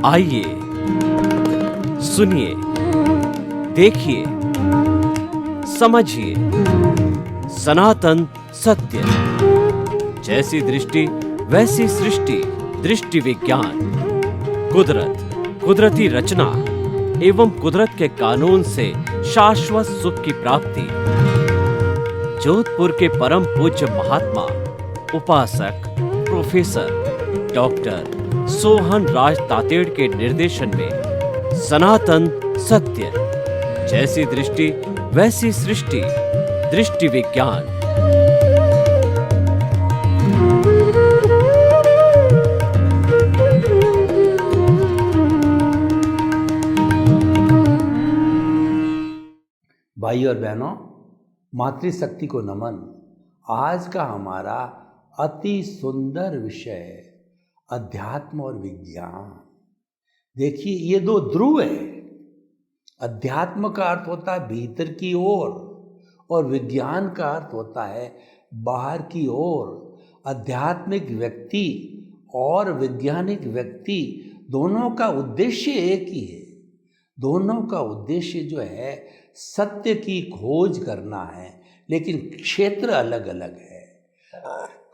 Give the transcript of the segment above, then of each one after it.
आइए सुनिए, देखिए, समझिए सनातन सत्य। जैसी दृष्टि वैसी सृष्टि, दृष्टि विज्ञान। कुदरत, कुदरती रचना एवं कुदरत के कानून से शाश्वत सुख की प्राप्ति। जोधपुर के परम पूज्य महात्मा उपासक प्रोफेसर डॉक्टर सोहन राज तातेड़ के निर्देशन में सनातन सत्य। जैसी दृष्टि वैसी सृष्टि, दृष्टि विज्ञान। भाई और बहनों, मातृशक्ति को नमन। आज का हमारा अति सुंदर विषय है अध्यात्म और विज्ञान। देखिए, ये दो ध्रुव है। अध्यात्म का अर्थ होता है भीतर की ओर और विज्ञान का अर्थ होता है बाहर की ओर। आध्यात्मिक व्यक्ति और वैज्ञानिक व्यक्ति दोनों का उद्देश्य एक ही है। दोनों का उद्देश्य जो है सत्य की खोज करना है, लेकिन क्षेत्र अलग अलग है।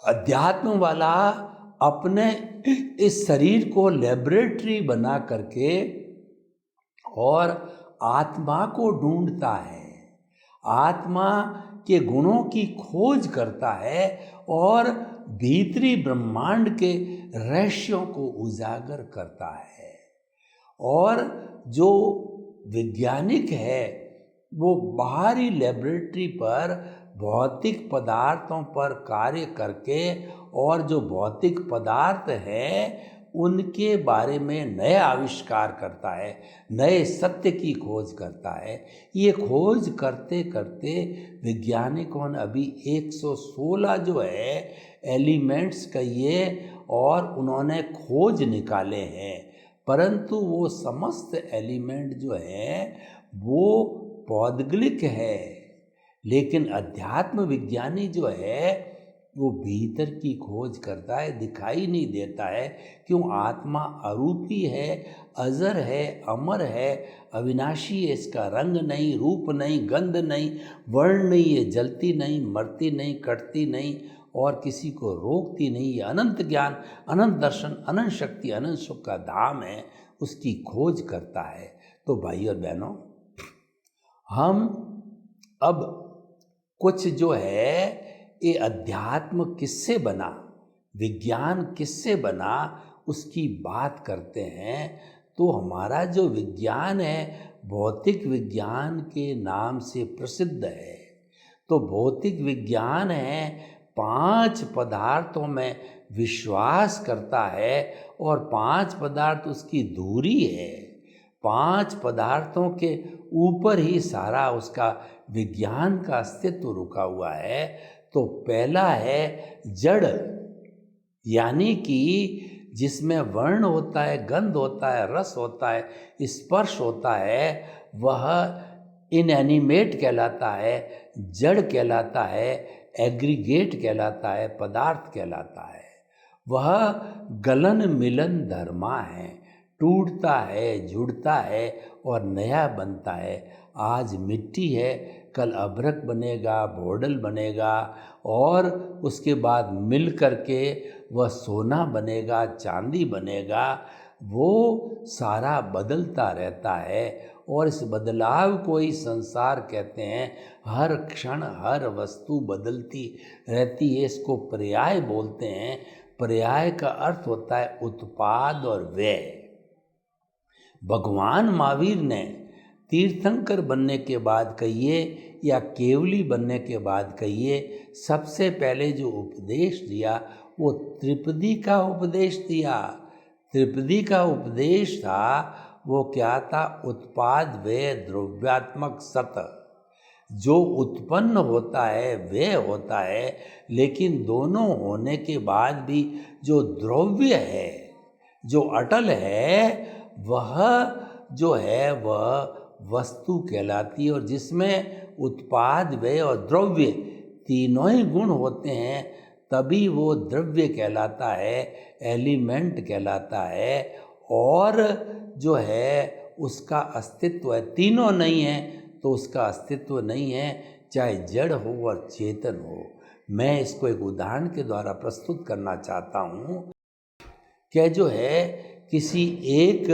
अध्यात्म वाला अपने इस शरीर को लेबोरेटरी बना करके और आत्मा को ढूंढता है, आत्मा के गुणों की खोज करता है और भीतरी ब्रह्मांड के रहस्यों को उजागर करता है। और जो वैज्ञानिक है वो बाहरी लेबोरेटरी पर भौतिक पदार्थों पर कार्य करके और जो भौतिक पदार्थ है उनके बारे में नए आविष्कार करता है, नए सत्य की खोज करता है। ये खोज करते करते वैज्ञानिकों ने अभी 116 जो है एलिमेंट्स कहिए और उन्होंने खोज निकाले हैं, परंतु वो समस्त एलिमेंट जो है वो पौद्गलिक है। लेकिन अध्यात्म विज्ञानी जो है वो भीतर की खोज करता है, दिखाई नहीं देता है। क्यों? आत्मा अरूपी है, अजर है, अमर है, अविनाशी है। इसका रंग नहीं, रूप नहीं, गंध नहीं, वर्ण नहीं, ये जलती नहीं, मरती नहीं, कटती नहीं और किसी को रोकती नहीं। ये अनंत ज्ञान, अनंत दर्शन, अनंत शक्ति, अनंत सुख का धाम है, उसकी खोज करता है। तो भाई और बहनों, हम अब कुछ जो है ये अध्यात्म किससे बना, विज्ञान किससे बना, उसकी बात करते हैं। तो हमारा जो विज्ञान है भौतिक विज्ञान के नाम से प्रसिद्ध है। तो भौतिक विज्ञान है 5 पदार्थों में विश्वास करता है और 5 पदार्थ उसकी दूरी है। 5 पदार्थों के ऊपर ही सारा उसका विज्ञान का अस्तित्व रुका हुआ है। तो पहला है जड़, यानी कि जिसमें वर्ण होता है, गंध होता है, रस होता है, स्पर्श होता है, वह इनएनिमेट कहलाता है, जड़ कहलाता है, एग्रीगेट कहलाता है, पदार्थ कहलाता है। वह गलन मिलन धर्मा है, टूटता है, जुड़ता है और नया बनता है। आज मिट्टी है, कल अभ्रक बनेगा, भोडल बनेगा और उसके बाद मिल करके वह सोना बनेगा, चांदी बनेगा। वो सारा बदलता रहता है और इस बदलाव को ही संसार कहते हैं। हर क्षण हर वस्तु बदलती रहती है, इसको पर्याय बोलते हैं। पर्याय का अर्थ होता है उत्पाद और व्यय। भगवान महावीर ने तीर्थंकर बनने के बाद कहिए या केवली बनने के बाद कहिए, सबसे पहले जो उपदेश दिया वो त्रिपदी का उपदेश दिया। त्रिपदी का उपदेश था वो क्या था? उत्पाद व्यय द्रव्यात्मक सत। जो उत्पन्न होता है व्यय होता है, लेकिन दोनों होने के बाद भी जो द्रव्य है, जो अटल है, वह जो है वह वस्तु कहलाती है। और जिसमें उत्पाद व्यय और द्रव्य तीनों ही गुण होते हैं तभी वो द्रव्य कहलाता है, एलिमेंट कहलाता है। और जो है उसका अस्तित्व है। तीनों नहीं है तो उसका अस्तित्व नहीं है, चाहे जड़ हो और चेतन हो। मैं इसको एक उदाहरण के द्वारा प्रस्तुत करना चाहता हूँ कि जो है किसी एक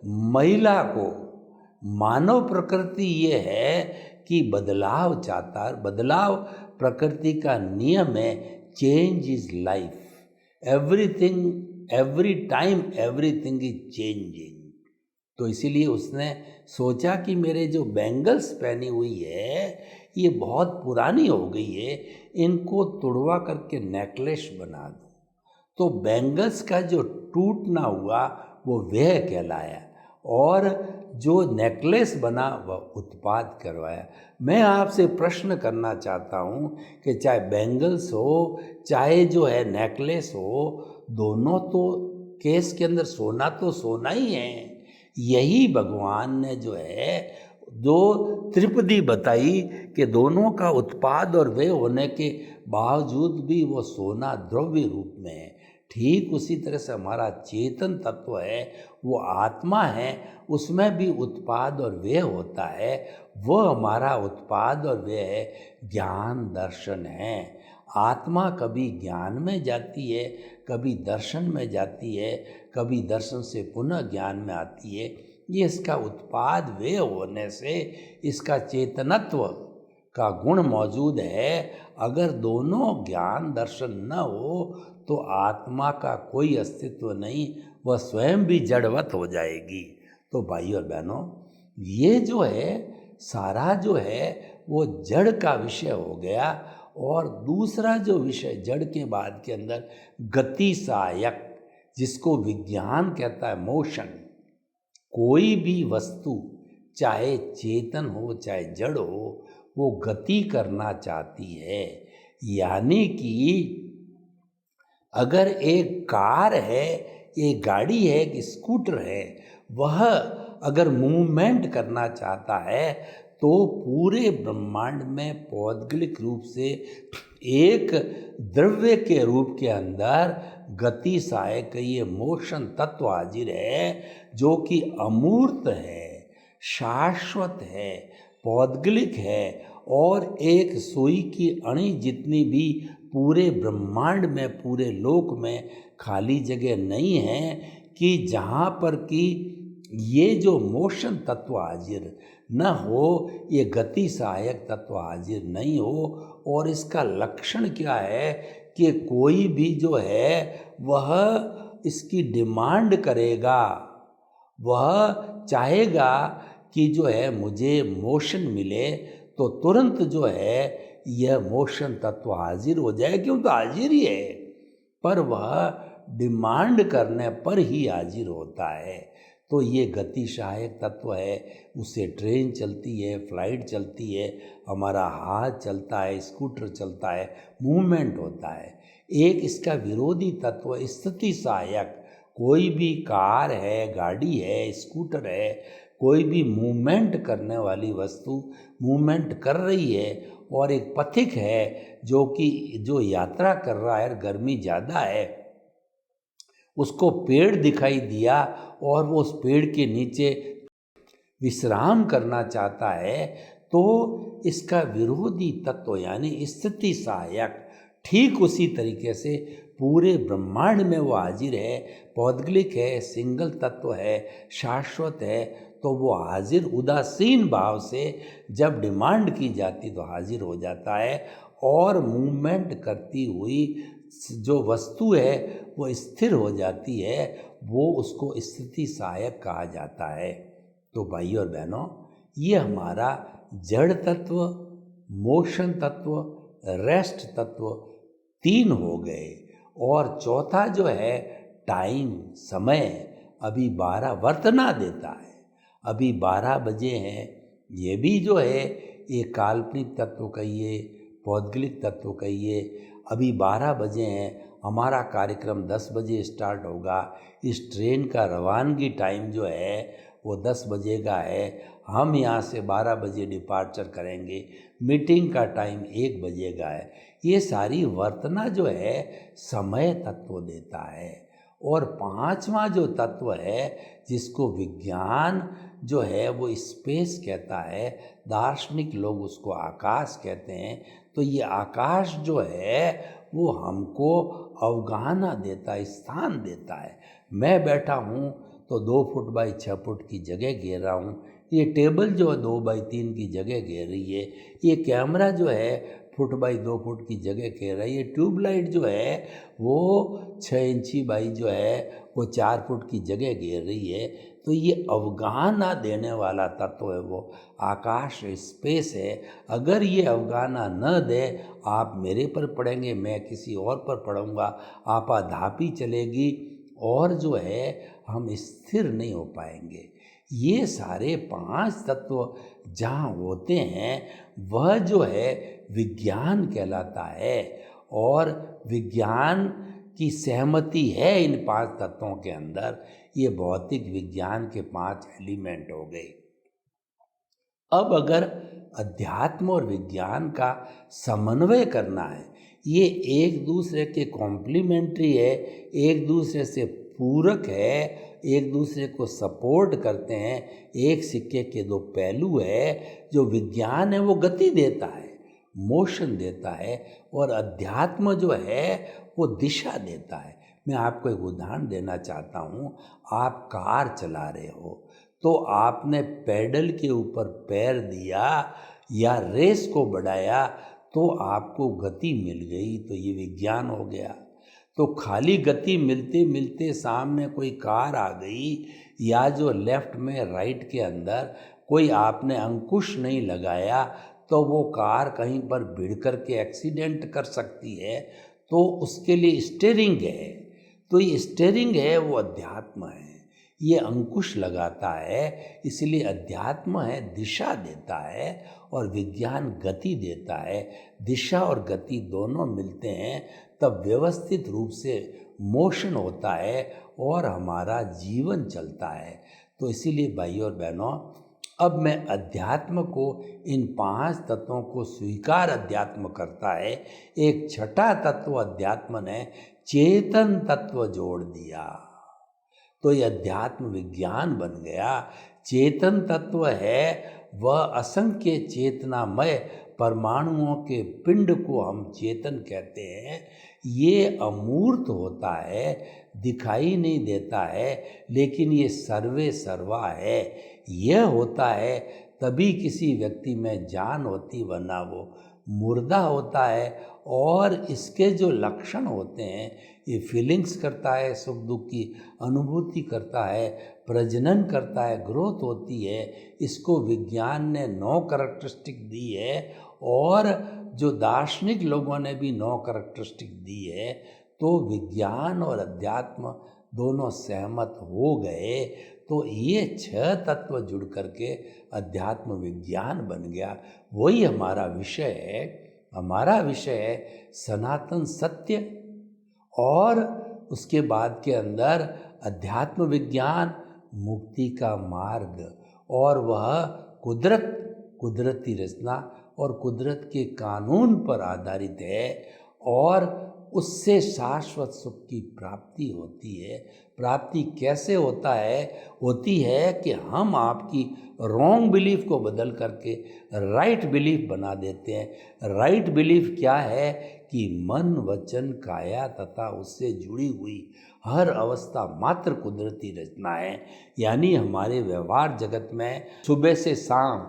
महिला को मानव प्रकृति ये है कि बदलाव चाहता है। बदलाव प्रकृति का नियम है, change is life, everything every time everything is changing. तो इसीलिए उसने सोचा कि मेरे जो बैंगल्स पहनी हुई है ये बहुत पुरानी हो गई है, इनको तुड़वा करके नेकलेस बना दूं। तो बैंगल्स का जो टूटना हुआ वो वह कहलाया, और जो नेकलेस बना वह उत्पाद करवाया। मैं आपसे प्रश्न करना चाहता हूँ कि चाहे बैंगल्स हो चाहे जो है नेकलेस हो, दोनों तो केस के अंदर सोना तो सोना ही है। यही भगवान ने जो है दो त्रिपदी बताई कि दोनों का उत्पाद और वे होने के बावजूद भी वो सोना द्रव्य रूप में है। ठीक उसी तरह से हमारा चेतन तत्व है, वो आत्मा है, उसमें भी उत्पाद और व्यय होता है। वो हमारा उत्पाद और व्यय है ज्ञान दर्शन है। आत्मा कभी ज्ञान में जाती है, कभी दर्शन में जाती है, कभी दर्शन से पुनः ज्ञान में आती है। ये इसका उत्पाद व्यय होने से इसका चेतनत्व का गुण मौजूद है। अगर दोनों ज्ञान दर्शन न हो तो आत्मा का कोई अस्तित्व नहीं, वह स्वयं भी जड़वत हो जाएगी। तो भाई और बहनों, ये जो है सारा जो है वो जड़ का विषय हो गया। और दूसरा जो विषय जड़ के बाद के अंदर गति सहायक, जिसको विज्ञान कहता है मोशन। कोई भी वस्तु चाहे चेतन हो चाहे जड़ हो, वो गति करना चाहती है। यानी कि अगर एक कार है, एक गाड़ी है, एक स्कूटर है, वह अगर मूवमेंट करना चाहता है तो पूरे ब्रह्मांड में पौद्गलिक रूप से एक द्रव्य के रूप के अंदर गति सहायक ये मोशन तत्व हाजिर है, जो कि अमूर्त है, शाश्वत है, पौद्गलिक है, और एक सुई की अणी जितनी भी पूरे ब्रह्मांड में, पूरे लोक में खाली जगह नहीं है कि जहाँ पर कि ये जो मोशन तत्व हाजिर न हो, ये गति सहायक तत्व हाजिर नहीं हो। और इसका लक्षण क्या है कि कोई भी जो है वह इसकी डिमांड करेगा, वह चाहेगा कि जो है मुझे मोशन मिले, तो तुरंत जो है यह मोशन तत्व हाजिर हो जाए, क्यों तो हाजिर ही है, पर वह डिमांड करने पर ही हाजिर होता है। तो ये गति सहायक तत्व है। उससे ट्रेन चलती है, फ्लाइट चलती है, हमारा हाथ चलता है, स्कूटर चलता है, मूवमेंट होता है। एक इसका विरोधी तत्व स्थिति सहायक, कोई भी कार है, गाड़ी है, स्कूटर है, कोई भी मूवमेंट करने वाली वस्तु मूवमेंट कर रही है, और एक पथिक है जो यात्रा कर रहा है, गर्मी ज़्यादा है, उसको पेड़ दिखाई दिया और वो उस पेड़ के नीचे विश्राम करना चाहता है, तो इसका विरोधी तत्व यानी स्थिति सहायक ठीक उसी तरीके से पूरे ब्रह्मांड में वो हाजिर है, पौद्गलिक है, सिंगल तत्व है, शाश्वत है। तो वो हाजिर उदासीन भाव से जब डिमांड की जाती तो हाजिर हो जाता है, और मूवमेंट करती हुई जो वस्तु है वो स्थिर हो जाती है, वो उसको स्थिति सहायक कहा जाता है। तो भाई और बहनों, ये हमारा जड़ तत्व, मोशन तत्व, रेस्ट तत्व तीन हो गए। और चौथा जो है टाइम, समय, अभी 12 वर्तना देता है, अभी 12 बजे हैं। ये भी जो है एक काल्पनिक तत्व कहिए, पौद्गलिक तत्व कहिए। अभी 12 बजे हैं, हमारा कार्यक्रम 10 बजे स्टार्ट होगा। इस ट्रेन का रवानगी टाइम जो है वो 10 बजे का है। हम यहाँ से 12 बजे डिपार्चर करेंगे। मीटिंग का टाइम 1 बजे का है। ये सारी वर्तना जो है समय तत्व देता है। और पांचवा जो तत्व है जिसको विज्ञान जो है वो स्पेस कहता है, दार्शनिक लोग उसको आकाश कहते हैं। तो ये आकाश जो है वो हमको अवगाहना देता है, स्थान देता है। मैं बैठा हूँ तो 2 फुट बाई 6 फुट की जगह घेर रहा हूँ, ये टेबल जो है 2 बाई 3 की जगह घेर रही है, ये कैमरा जो है फुट बाई 2 फुट की जगह घेर रहा है, ये ट्यूबलाइट जो है वो 6 इंची बाई जो है वो 4 फुट की जगह घेर रही है। तो ये अवगाहना देने वाला तत्व है वो आकाश, स्पेस है। अगर ये अवगाहना न दे, आप मेरे पर पड़ेंगे, मैं किसी और पर पड़ूंगा, आपाधापी चलेगी और जो है हम स्थिर नहीं हो पाएंगे। ये सारे 5 तत्व जहाँ होते हैं वह जो है विज्ञान कहलाता है। और विज्ञान की सहमति है इन 5 तत्वों के अंदर। ये भौतिक विज्ञान के 5 एलिमेंट हो गए। अब अगर अध्यात्म और विज्ञान का समन्वय करना है, ये एक दूसरे के कॉम्प्लीमेंट्री है, एक दूसरे से पूरक है, एक दूसरे को सपोर्ट करते हैं, एक सिक्के के 2 पहलू है। जो विज्ञान है वो गति देता है, मोशन देता है, और अध्यात्म जो है वो दिशा देता है। मैं आपको एक उदाहरण देना चाहता हूँ। आप कार चला रहे हो तो आपने पैडल के ऊपर पैर दिया या रेस को बढ़ाया तो आपको गति मिल गई, तो ये विज्ञान हो गया। तो खाली गति मिलते मिलते सामने कोई कार आ गई, या जो लेफ्ट में राइट के अंदर कोई आपने अंकुश नहीं लगाया, तो वो कार कहीं पर भिड़ कर के एक्सीडेंट कर सकती है। तो उसके लिए स्टीयरिंग है, तो ये स्टीयरिंग है वो अध्यात्म है, ये अंकुश लगाता है। इसलिए अध्यात्म है, दिशा देता है, और विज्ञान गति देता है। दिशा और गति दोनों मिलते हैं तब व्यवस्थित रूप से मोशन होता है और हमारा जीवन चलता है। तो इसीलिए भाइयों और बहनों, अब मैं अध्यात्म को, इन 5 तत्वों को स्वीकार अध्यात्म करता है। एक छठा तत्व अध्यात्म ने चेतन तत्व जोड़ दिया, तो ये अध्यात्म विज्ञान बन गया। चेतन तत्व है वह असंख्य चेतनामय परमाणुओं के पिंड को हम चेतन कहते हैं। ये अमूर्त होता है, दिखाई नहीं देता है, लेकिन ये सर्वे सर्वा है। यह होता है तभी किसी व्यक्ति में जान होती, वरना वो मुर्दा होता है। और इसके जो लक्षण होते हैं, ये फीलिंग्स करता है, सुख दुख की अनुभूति करता है, प्रजनन करता है, ग्रोथ होती है। इसको विज्ञान ने 9 कैरेक्टरिस्टिक दी है, और जो दार्शनिक लोगों ने भी 9 कैरेक्टरिस्टिक दी है। तो विज्ञान और अध्यात्म दोनों सहमत हो गए, तो ये 6 तत्व जुड़ करके अध्यात्म विज्ञान बन गया। वही हमारा विषय है। हमारा विषय है सनातन सत्य, और उसके बाद के अंदर अध्यात्म विज्ञान, मुक्ति का मार्ग, और वह कुदरत, कुदरती रचना और कुदरत के कानून पर आधारित है, और उससे शाश्वत सुख की प्राप्ति होती है। प्राप्ति कैसे होती है कि हम आपकी रॉन्ग बिलीफ को बदल करके राइट बिलीफ बना देते हैं। राइट बिलीफ क्या है कि मन, वचन, काया तथा उससे जुड़ी हुई हर अवस्था मात्र कुदरती रचना है। यानी हमारे व्यवहार जगत में सुबह से शाम,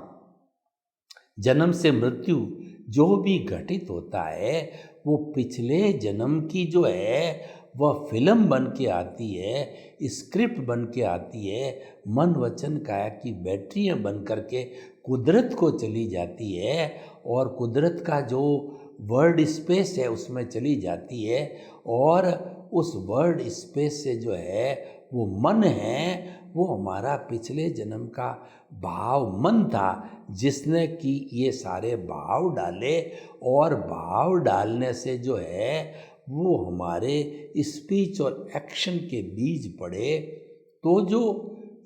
जन्म से मृत्यु जो भी घटित होता है, वो पिछले जन्म की जो है वह फिल्म बन के आती है, स्क्रिप्ट बन के आती है। मन, वचन, काया की बैटरियाँ बन करके कुदरत को चली जाती है, और कुदरत का जो वर्ड स्पेस है उसमें चली जाती है। और उस वर्ड स्पेस से जो है वो मन है, वो हमारा पिछले जन्म का भाव मन था, जिसने कि ये सारे भाव डाले, और भाव डालने से जो है वो हमारे स्पीच और एक्शन के बीज पड़े। तो जो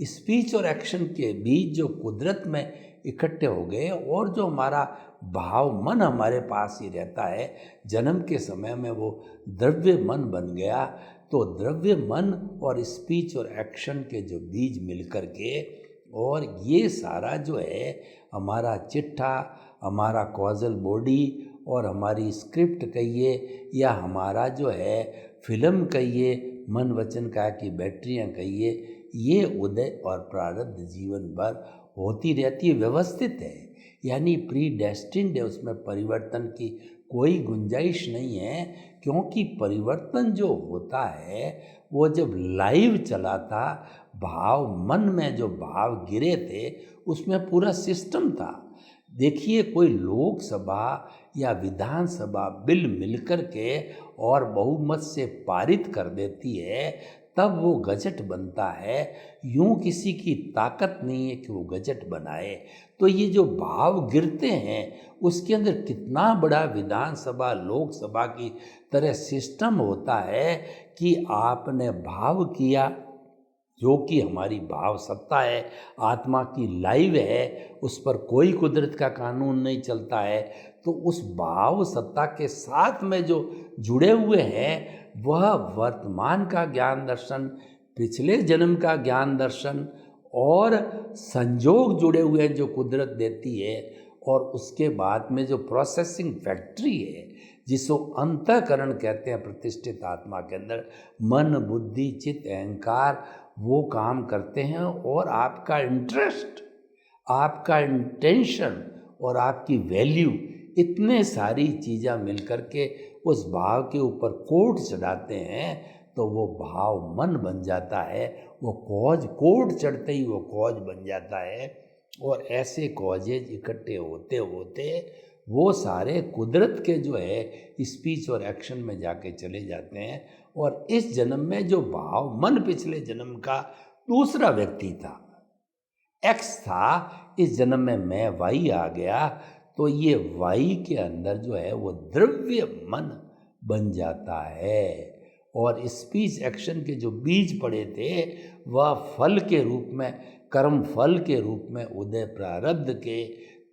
स्पीच और एक्शन के बीज जो कुदरत में इकट्ठे हो गए, और जो हमारा भाव मन हमारे पास ही रहता है, जन्म के समय में वो द्रव्य मन बन गया। तो द्रव्य मन और स्पीच और एक्शन के जो बीज मिलकर के, और ये सारा जो है हमारा चिट्ठा, हमारा कॉजल बॉडी और हमारी स्क्रिप्ट कहिए या हमारा जो है फिल्म कहिए, मन वचन काया की बैटरियाँ कहिए, ये उदय और प्रारब्ध जीवन भर होती रहती है, व्यवस्थित है, यानी प्री डेस्टिन्ड है, उसमें परिवर्तन की कोई गुंजाइश नहीं है। क्योंकि परिवर्तन जो होता है वो जब लाइव चला था, भाव मन में जो भाव गिरे थे उसमें पूरा सिस्टम था। देखिए, कोई लोकसभा या विधानसभा बिल मिलकर के और बहुमत से पारित कर देती है, तब वो गजट बनता है। यूं किसी की ताकत नहीं है कि वो गजट बनाए। तो ये जो भाव गिरते हैं उसके अंदर कितना बड़ा विधानसभा लोकसभा की तरह सिस्टम होता है कि आपने भाव किया, जो कि हमारी भाव सत्ता है, आत्मा की लाइव है, उस पर कोई कुदरत का कानून नहीं चलता है। तो उस भाव सत्ता के साथ में जो जुड़े हुए हैं वह वर्तमान का ज्ञान दर्शन, पिछले जन्म का ज्ञान दर्शन और संजोग जुड़े हुए हैं जो कुदरत देती है, और उसके बाद में जो प्रोसेसिंग फैक्ट्री है जिसको अंतःकरण कहते हैं, प्रतिष्ठित आत्मा के अंदर मन, बुद्धि, चित्त, अहंकार वो काम करते हैं, और आपका इंटरेस्ट, आपका इंटेंशन और आपकी वैल्यू, इतने सारी चीज़ें मिलकर के उस भाव के ऊपर कोट चढ़ाते हैं, तो वो भाव मन बन जाता है। वो कॉज, कोट चढ़ते ही वो कॉज बन जाता है, और ऐसे कॉजेज इकट्ठे होते होते वो सारे कुदरत के जो है स्पीच और एक्शन में जाके चले जाते हैं। और इस जन्म में जो भाव मन पिछले जन्म का दूसरा व्यक्ति था, एक्स था, इस जन्म में मैं वाई आ गया, तो ये वाई के अंदर जो है वो द्रव्य मन बन जाता है। और स्पीच एक्शन के जो बीज पड़े थे वह फल के रूप में, कर्म फल के रूप में उदय प्रारब्ध के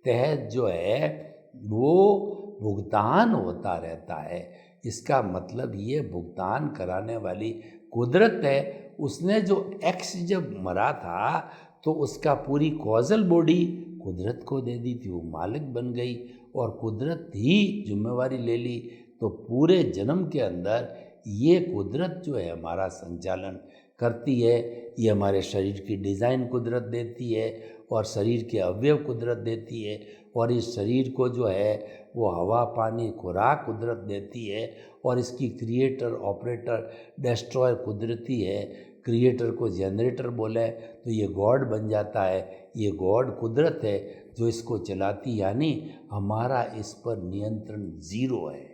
तहत जो है वो भुगतान होता रहता है। इसका मतलब ये भुगतान कराने वाली कुदरत है। उसने जो एक्स जब मरा था तो उसका पूरी कॉजल बॉडी कुदरत को दे दी थी, वो मालिक बन गई और कुदरत ही जिम्मेवारी ले ली। तो पूरे जन्म के अंदर ये कुदरत जो है हमारा संचालन करती है। ये हमारे शरीर की डिज़ाइन कुदरत देती है और शरीर के अवयव कुदरत देती है, और इस शरीर को जो है वो हवा, पानी, खुराक कुदरत देती है, और इसकी क्रिएटर, ऑपरेटर, डिस्ट्रॉयर कुदरती है। क्रिएटर को जनरेटर बोले तो ये गॉड बन जाता है। ये गॉड कुदरत है जो इसको चलाती, यानी हमारा इस पर नियंत्रण जीरो है।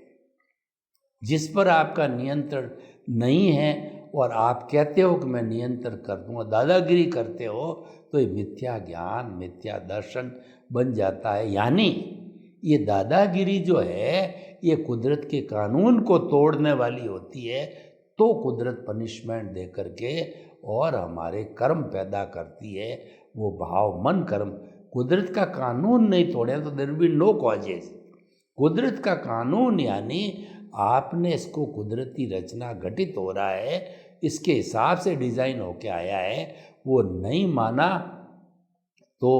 जिस पर आपका नियंत्रण नहीं है और आप कहते हो कि मैं नियंत्रण कर दूँगा, दादागिरी करते हो, तो ये मिथ्या ज्ञान, मिथ्या दर्शन बन जाता है। यानी ये दादागिरी जो है ये कुदरत के कानून को तोड़ने वाली होती है। तो कुदरत पनिशमेंट दे करके और हमारे कर्म पैदा करती है, वो भाव, मन, कर्म। कुदरत का कानून नहीं तोड़े तो there will be no causes. कुदरत का कानून यानी आपने इसको कुदरती रचना घटित हो रहा है, इसके हिसाब से डिज़ाइन होके आया है, वो नहीं माना तो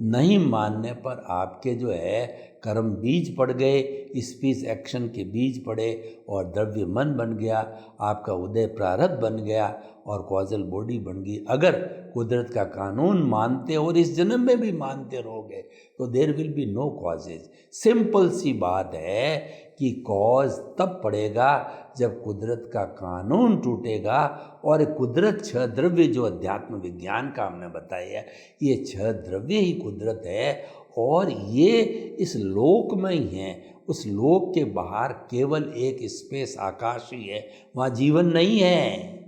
नहीं मानने पर आपके जो है कर्म बीज पड़ गए, स्पीच एक्शन के बीज पड़े और द्रव्य मन बन गया, आपका उदय प्रारब्ध बन गया और कॉजल बॉडी बन गई। अगर कुदरत का कानून मानते और इस जन्म में भी मानते रहोगे तो there will be no causes. Simple सी बात है कि कॉज तब पड़ेगा जब कुदरत का कानून टूटेगा। और कुदरत 6 द्रव्य जो अध्यात्म विज्ञान का हमने बताया है, ये 6 द्रव्य ही कुदरत है और ये इस लोक में ही हैं। उस लोक के बाहर केवल एक स्पेस, आकाश ही है, वहाँ जीवन नहीं है।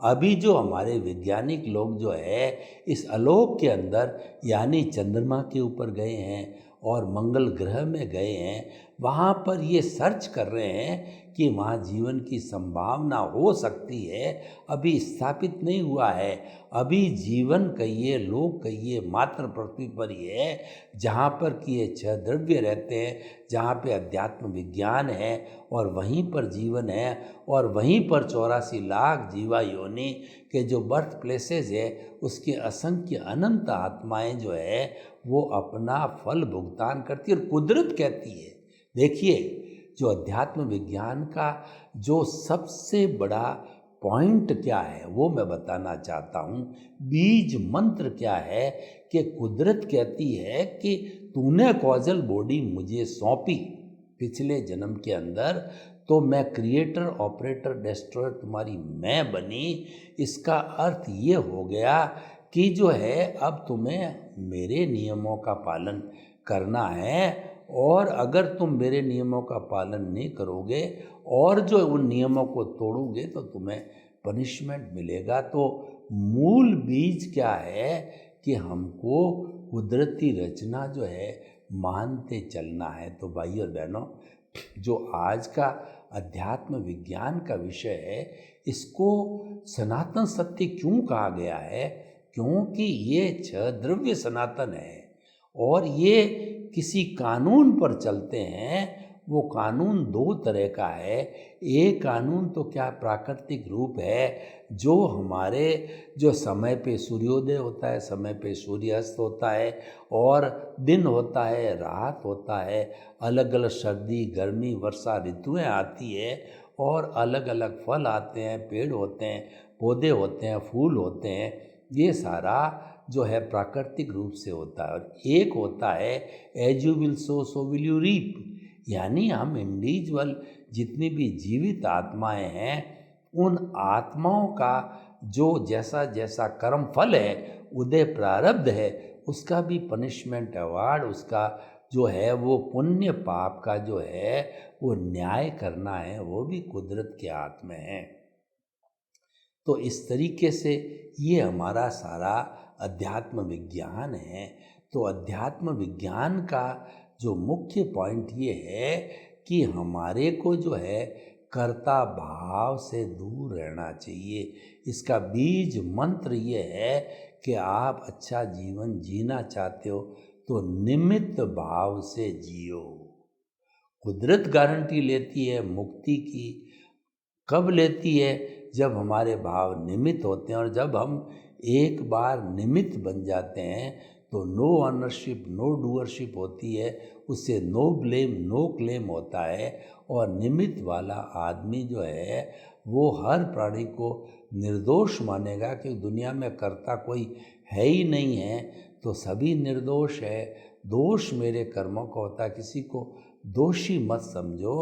अभी जो हमारे वैज्ञानिक लोग जो है इस आलोक के अंदर यानी चंद्रमा के ऊपर गए हैं और मंगल ग्रह में गए हैं, वहाँ पर ये सर्च कर रहे हैं कि वहाँ जीवन की संभावना हो सकती है, अभी स्थापित नहीं हुआ है। अभी जीवन कहिए, लोक कहिए, मात्र पृथ्वी पर ही है, जहाँ पर कि ये 6 द्रव्य रहते हैं, जहाँ पे अध्यात्म विज्ञान है और वहीं पर जीवन है और वहीं पर 84 लाख जीवा योनि के जो बर्थ प्लेसेस है, उसके असंख्य अनंत आत्माएं जो है वो अपना फल भुगतान करती है और कुदरत कहती है। देखिए, जो अध्यात्म विज्ञान का जो सबसे बड़ा पॉइंट क्या है वो मैं बताना चाहता हूँ। बीज मंत्र क्या है कि कुदरत कहती है कि तूने कॉजल बॉडी मुझे सौंपी पिछले जन्म के अंदर, तो मैं क्रिएटर ऑपरेटर डिस्ट्रॉयर तुम्हारी मैं बनी। इसका अर्थ ये हो गया कि जो है अब तुम्हें मेरे नियमों का पालन करना है, और अगर तुम मेरे नियमों का पालन नहीं करोगे और जो उन नियमों को तोड़ोगे तो तुम्हें पनिशमेंट मिलेगा। तो मूल बीज क्या है कि हमको कुदरती रचना जो है मानते चलना है। तो भाई और बहनों, जो आज का अध्यात्म विज्ञान का विषय है, इसको सनातन सत्य क्यों कहा गया है? क्योंकि ये 6 द्रव्य सनातन है और ये किसी कानून पर चलते हैं। वो कानून 2 तरह का है। एक कानून तो क्या प्राकृतिक रूप है, जो हमारे जो समय पे सूर्योदय होता है, समय पे सूर्यास्त होता है, और दिन होता है, रात होता है, अलग अलग सर्दी गर्मी वर्षा ऋतुएं आती है और अलग अलग फल आते हैं, पेड़ होते हैं, पौधे होते हैं, फूल होते हैं। ये सारा जो है प्राकृतिक रूप से होता है। और एक होता है as you will sow so will you reap, यानी हम इंडिविजुअल जितनी भी जीवित आत्माएं हैं, उन आत्माओं का जो जैसा जैसा कर्म फल है, उदय प्रारब्ध है, उसका भी पनिशमेंट अवार्ड, उसका जो है वो पुण्य पाप का जो है वो न्याय करना है, वो भी कुदरत के हाथ में है। तो इस तरीके से ये हमारा सारा अध्यात्म विज्ञान है। तो अध्यात्म विज्ञान का जो मुख्य पॉइंट ये है कि हमारे को जो है कर्ता भाव से दूर रहना चाहिए। इसका बीज मंत्र ये है कि आप अच्छा जीवन जीना चाहते हो तो निमित्त भाव से जियो। कुदरत गारंटी लेती है मुक्ति की। कब लेती है? जब हमारे भाव निमित्त होते हैं, और जब हम एक बार निमित्त बन जाते हैं तो नो ऑनरशिप नो डूअरशिप होती है, उससे नो ब्लेम नो क्लेम होता है। और निमित्त वाला आदमी जो है वो हर प्राणी को निर्दोष मानेगा कि दुनिया में कर्ता कोई है ही नहीं है, तो सभी निर्दोष है। दोष मेरे कर्मों का होता है, किसी को दोषी मत समझो,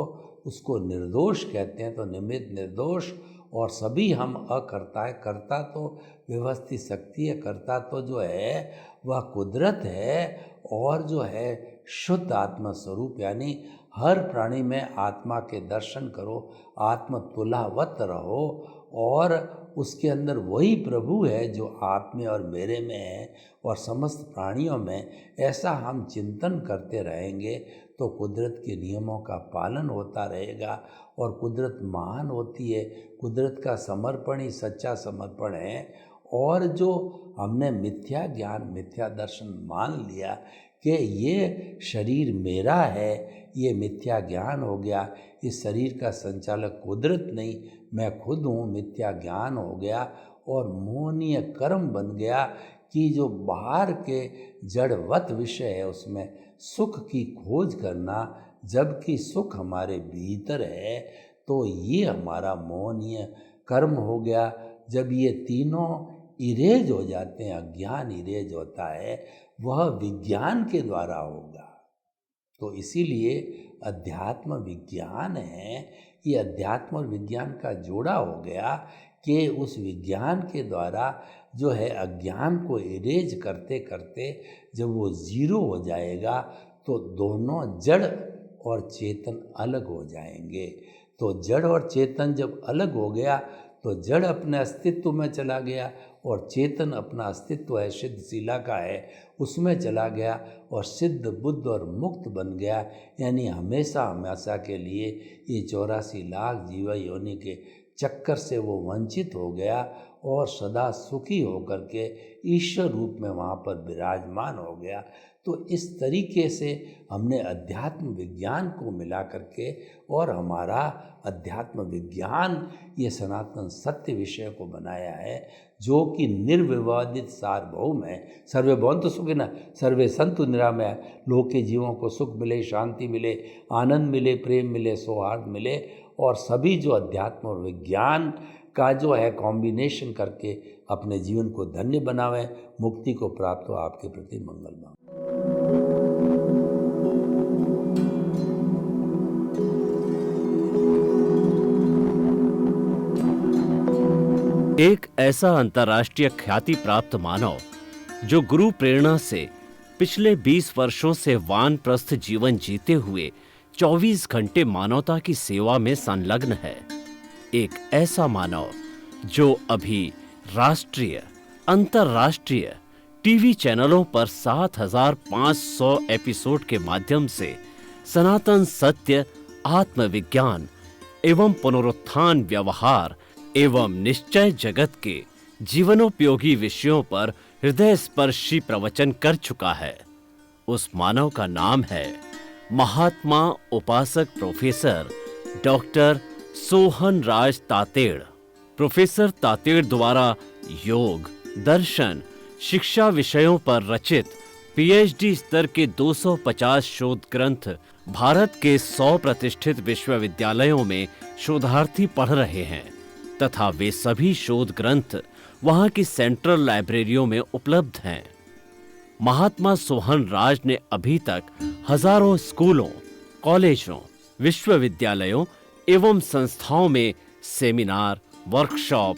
उसको निर्दोष कहते हैं। तो निमित्त निर्दोष और सभी हम अकर्ता है। कर्ता तो व्यवस्थित शक्ति है, कर्ता तो जो है वह कुदरत है, और जो है शुद्ध आत्मा स्वरूप, यानी हर प्राणी में आत्मा के दर्शन करो, आत्म तुलावत रहो, और उसके अंदर वही प्रभु है जो आप में और मेरे में है और समस्त प्राणियों में। ऐसा हम चिंतन करते रहेंगे तो कुदरत के नियमों का पालन होता रहेगा। और कुदरत महान होती है, कुदरत का समर्पण ही सच्चा समर्पण है। और जो हमने मिथ्या ज्ञान मिथ्या दर्शन मान लिया कि ये शरीर मेरा है, ये मिथ्या ज्ञान हो गया। इस शरीर का संचालक कुदरत नहीं, मैं खुद हूँ, मिथ्या ज्ञान हो गया। और मोहनीय कर्म बन गया कि जो बाहर के जड़वत विषय है उसमें सुख की खोज करना, जबकि सुख हमारे भीतर है। तो ये हमारा मोहनीय कर्म हो गया। जब ये तीनों इरेज हो जाते हैं, अज्ञान इरेज होता है, वह विज्ञान के द्वारा होगा। तो इसीलिए अध्यात्म विज्ञान है। ये अध्यात्म और विज्ञान का जोड़ा हो गया कि उस विज्ञान के द्वारा जो है अज्ञान को इरेज करते करते जब वो जीरो हो जाएगा तो दोनों जड़ और चेतन अलग हो जाएंगे। तो जड़ और चेतन जब अलग हो गया तो जड़ अपने अस्तित्व में चला गया और चेतन अपना अस्तित्व है सिद्ध शिला का है उसमें चला गया और सिद्ध बुद्ध और मुक्त बन गया। यानी हमेशा हमेशा के लिए ये 84 लाख जीवा योनि के चक्कर से वो वंचित हो गया और सदा सुखी होकर के ईश्वर रूप में वहाँ पर विराजमान हो गया। तो इस तरीके से हमने अध्यात्म विज्ञान को मिला करके और हमारा अध्यात्म विज्ञान ये सनातन सत्य विषय को बनाया है जो कि निर्विवादित सार्वभौम है। सर्वे भवन्तु सुखिनः सर्वे सन्तु निरामया। लोक के जीवों को सुख मिले, शांति मिले, आनंद मिले, प्रेम मिले, सौहार्द मिले और सभी जो अध्यात्म और विज्ञान का जो है कॉम्बिनेशन करके अपने जीवन को धन्य बनावे, मुक्ति को प्राप्त हो। आपके प्रति मंगल मांगू। एक ऐसा अंतर्राष्ट्रीय ख्याति प्राप्त मानव जो गुरु प्रेरणा से पिछले 20 वर्षों से वानप्रस्थ जीवन जीते हुए 24 घंटे मानवता की सेवा में संलग्न है। एक ऐसा मानव जो अभी राष्ट्रीय, अंतर्राष्ट्रीय टीवी चैनलों पर 7,500 एपिसोड के माध्यम से सनातन सत्य, आत्मविज्ञान एवं पुनरुत्थान व्यवहार एवं निश्चय जगत के जीवनोपयोगी विषयों पर हृदय स्पर्शी प्रवचन कर चुका है। उस मानव का नाम है महात्मा उपासक प्रोफेसर डॉक्टर सोहन राज तातेड़। प्रोफेसर तातेड़ द्वारा योग, दर्शन, शिक्षा विषयों पर रचित पीएचडी स्तर के 250 शोध ग्रंथ भारत के 100 प्रतिष्ठित विश्वविद्यालयों में शोधार्थी पढ़ रहे हैं तथा वे सभी शोध ग्रंथ वहां की सेंट्रल लाइब्रेरियों में उपलब्ध हैं। महात्मा सोहन राज ने अभी तक हजारों स्कूलों, कॉलेजों, विश्वविद्यालयों एवं संस्थाओं में सेमिनार, वर्कशॉप,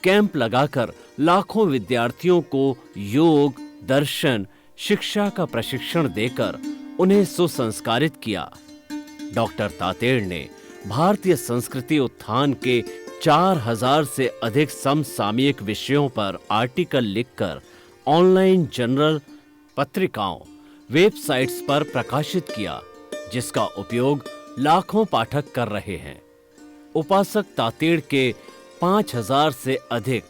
कैंप लगाकर लाखों विद्यार्थियों को योग, दर्शन, शिक्षा का प्रशिक्षण देकर उन्हें सुसंस्कारित किया। डॉक्टर तातेड़ ने भारतीय संस्कृति उत्थान के 4000 से अधिक समसामयिक विषयों पर आर्टिकल लिखकर ऑनलाइन जर्नल, पत्रिकाओं, वेबसाइट्स पर प्रकाशित किया, जिसका उपयोग लाखों पाठक कर रहे हैं। उपासक तातेड़ के 5000 से अधिक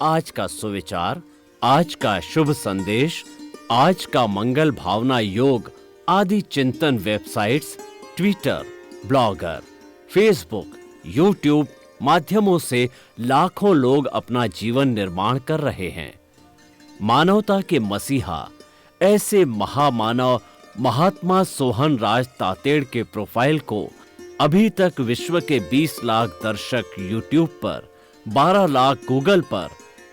आज का सुविचार, आज का शुभ संदेश, आज का मंगल भावना योग आदि चिंतन websites, Twitter, blogger, Facebook, YouTube माध्यमों से लाखों लोग अपना जीवन निर्माण कर रहे हैं। मानवता के मसीहा ऐसे महामानव महात्मा सोहन राज तातेड़ के प्रोफाइल को अभी तक विश्व के 20 लाख दर्शक यूट्यूब पर, 12 लाख गूगल पर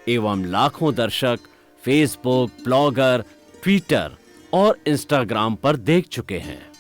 एवं लाखों दर्शक फेसबुक, ब्लॉगर, ट्विटर और इंस्टाग्राम पर देख चुके हैं।